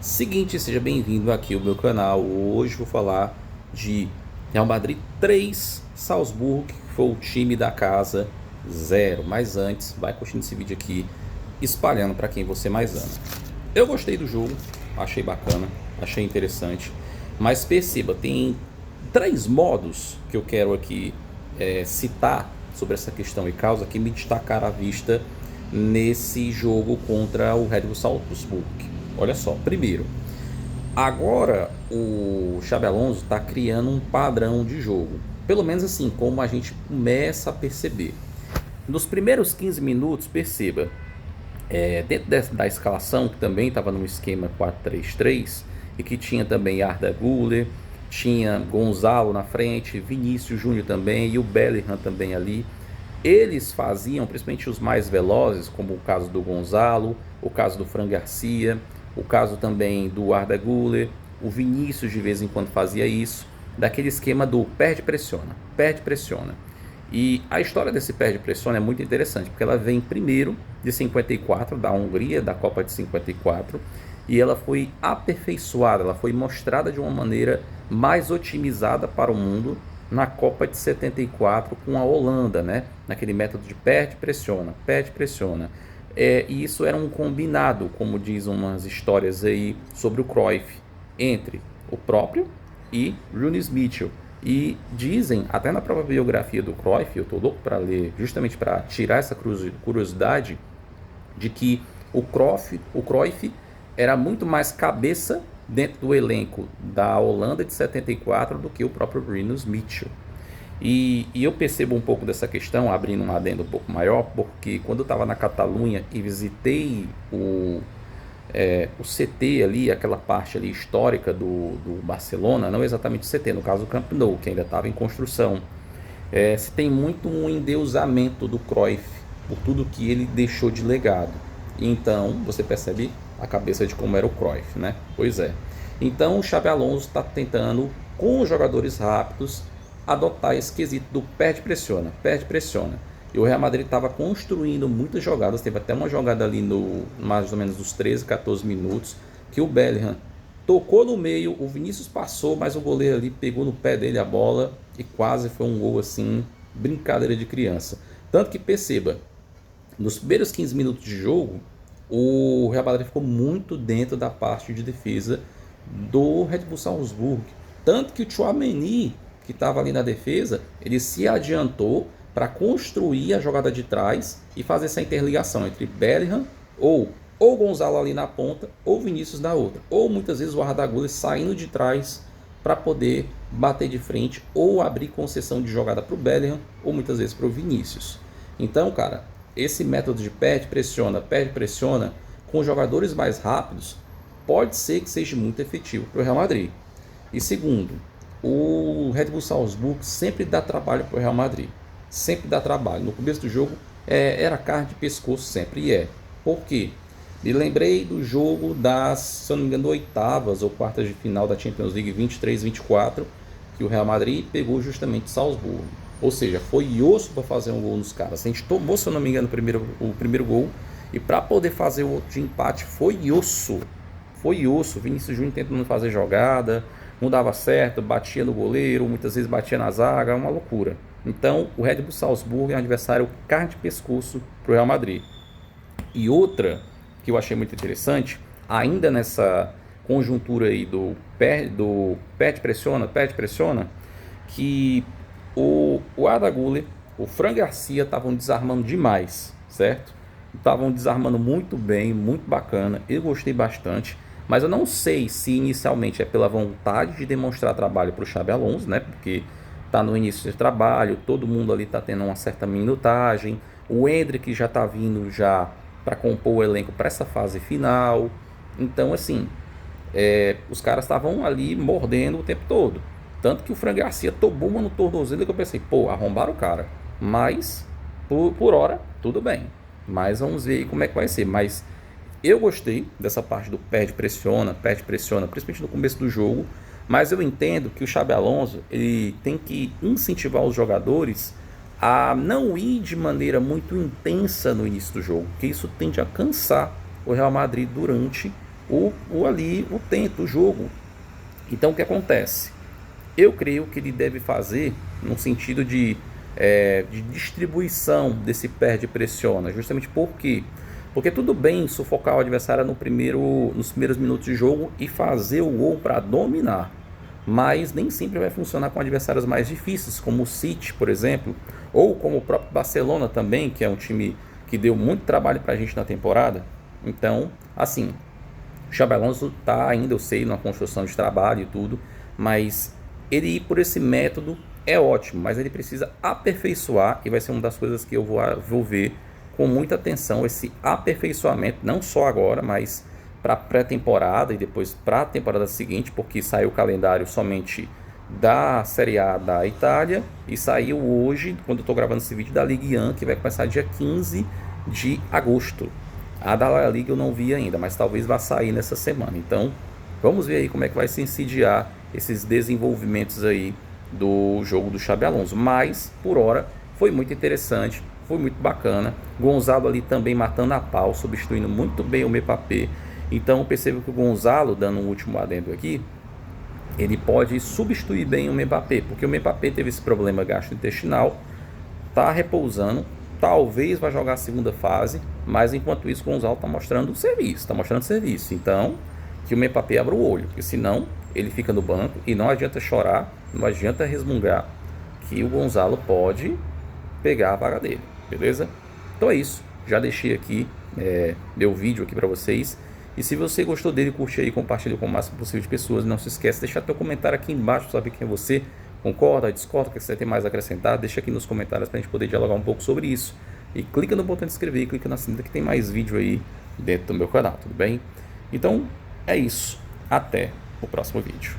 Seguinte, seja bem-vindo aqui ao meu canal. Hoje vou falar de Real Madrid 3, Salzburgo, que foi o time da casa 0. Mas antes, vai curtindo esse vídeo aqui, espalhando para quem você mais ama. Eu gostei do jogo, achei bacana, achei interessante. Mas perceba, tem 3 modos que eu quero aqui citar sobre essa questão e causa que me destacaram à vista nesse jogo contra o Red Bull Salzburgo. Olha só, primeiro, agora o Xabi Alonso está criando um padrão de jogo. Pelo menos assim, como a gente começa a perceber. Nos primeiros 15 minutos, perceba, dentro da escalação, que também estava no esquema 4-3-3, e que tinha também Arda Güler, tinha Gonzalo na frente, Vinícius Júnior também, e o Bellingham também ali. Eles faziam, principalmente os mais velozes, como o caso do Gonzalo, o caso do Fran Garcia, o caso também do Arda Güler, o Vinícius de vez em quando fazia isso, daquele esquema do perde-pressiona, perde-pressiona. E a história desse perde-pressiona é muito interessante, porque ela vem primeiro de 54, da Hungria, da Copa de 54, e ela foi aperfeiçoada, ela foi mostrada de uma maneira mais otimizada para o mundo na Copa de 74 com a Holanda, né? Naquele método de perde-pressiona, perde-pressiona. E isso era um combinado, como diz umas histórias aí sobre o Cruyff, entre o próprio e Rooney Mitchell. E dizem, até na própria biografia do Cruyff, eu estou louco para ler, justamente para tirar essa curiosidade, de que o Cruyff era muito mais cabeça dentro do elenco da Holanda de 74 do que o próprio Rooney Mitchell. E eu percebo um pouco dessa questão, abrindo um adendo um pouco maior, porque quando eu estava na Catalunha e visitei o CT ali, aquela parte ali histórica do Barcelona, não exatamente o CT, no caso o Camp Nou, que ainda estava em construção, se tem muito um endeusamento do Cruyff por tudo que ele deixou de legado. Então você percebe a cabeça de como era o Cruyff, né? Pois é. Então o Xabi Alonso está tentando, com os jogadores rápidos, adotar esse quesito do perde-pressiona, perde-pressiona. E o Real Madrid estava construindo muitas jogadas, teve até uma jogada ali no mais ou menos dos 13, 14 minutos, que o Bellingham tocou no meio, o Vinícius passou, mas o goleiro ali pegou no pé dele a bola e quase foi um gol assim, brincadeira de criança. Tanto que perceba, nos primeiros 15 minutos de jogo, o Real Madrid ficou muito dentro da parte de defesa do Red Bull Salzburgo. Tanto que o Tchouaméni, que estava ali na defesa, ele se adiantou para construir a jogada de trás e fazer essa interligação entre Bellingham ou Gonzalo ali na ponta ou Vinícius na outra. Ou muitas vezes o Arda Güler saindo de trás para poder bater de frente ou abrir concessão de jogada para o Bellingham ou muitas vezes para o Vinícius. Então, cara, esse método de perde, pressiona, com jogadores mais rápidos, pode ser que seja muito efetivo para o Real Madrid. E segundo, o Red Bull Salzburgo sempre dá trabalho para o Real Madrid. Sempre dá trabalho. No começo do jogo era carne de pescoço sempre. E é. Por quê? Me lembrei do jogo das, se eu não me engano, oitavas ou quartas de final da Champions League 23-24, que o Real Madrid pegou justamente Salzburgo. Ou seja, foi osso para fazer um gol nos caras. A gente tomou, se eu não me engano, o primeiro gol. E para poder fazer o outro de empate foi osso. Foi osso. Vinícius Júnior tentando fazer jogada, não dava certo, batia no goleiro, muitas vezes batia na zaga, uma loucura. Então, o Red Bull Salzburgo é um adversário carne de pescoço para o Real Madrid. E outra que eu achei muito interessante, ainda nessa conjuntura aí do perde-pressiona, que o Arda Güler, o Fran Garcia estavam desarmando demais, certo? Estavam desarmando muito bem, muito bacana, eu gostei bastante. Mas eu não sei se inicialmente é pela vontade de demonstrar trabalho para o Xabi Alonso, né? Porque está no início de trabalho, todo mundo ali está tendo uma certa minutagem. O Endrick já está vindo já para compor o elenco para essa fase final. Então, assim, os caras estavam ali mordendo o tempo todo. Tanto que o Fran Garcia tomou uma no tornozelo que eu pensei, pô, arrombaram o cara. Mas, por hora, tudo bem. Mas vamos ver aí como é que vai ser. Mas eu gostei dessa parte do perde-pressiona, principalmente no começo do jogo, mas eu entendo que o Xabi Alonso ele tem que incentivar os jogadores a não ir de maneira muito intensa no início do jogo, porque isso tende a cansar o Real Madrid durante o tento, o jogo. Então o que acontece? Eu creio que ele deve fazer no sentido de distribuição desse perde e pressiona, justamente porque tudo bem sufocar o adversário nos primeiros minutos de jogo e fazer o gol para dominar, mas nem sempre vai funcionar com adversários mais difíceis, como o City, por exemplo, ou como o próprio Barcelona também, que é um time que deu muito trabalho para a gente na temporada. Então, assim, o Xabi Alonso está ainda, eu sei, numa construção de trabalho e tudo, mas ele ir por esse método é ótimo, mas ele precisa aperfeiçoar, e vai ser uma das coisas que eu vou ver com muita atenção, esse aperfeiçoamento, não só agora, mas para a pré-temporada e depois para a temporada seguinte, porque saiu o calendário somente da Série A da Itália e saiu hoje, quando eu estou gravando esse vídeo, da Ligue 1, que vai começar dia 15 de agosto. A da La Liga eu não vi ainda, mas talvez vá sair nessa semana. Então, vamos ver aí como é que vai se incidiar esses desenvolvimentos aí do jogo do Xabi Alonso. Mas, por hora, foi muito interessante, foi muito bacana. Gonzalo ali também matando a pau, substituindo muito bem o Mbappé. Então, eu percebo que o Gonzalo, dando um último adendo aqui, ele pode substituir bem o Mbappé, porque o Mbappé teve esse problema gastrointestinal, tá repousando, talvez vai jogar a segunda fase, mas enquanto isso o Gonzalo está mostrando serviço, então que o Mbappé abra o olho, porque senão ele fica no banco e não adianta chorar, não adianta resmungar, que o Gonzalo pode pegar a vaga dele, beleza? Então é isso, já deixei aqui meu vídeo aqui para vocês. E se você gostou dele, curte aí, compartilha com o máximo possível de pessoas. Não se esquece de deixar teu comentário aqui embaixo para saber quem é você. Concorda, discorda, o que você tem mais a acrescentar? Deixa aqui nos comentários para a gente poder dialogar um pouco sobre isso. E clica no botão de inscrever, clica na sininho que tem mais vídeo aí dentro do meu canal, tudo bem? Então é isso. Até o próximo vídeo.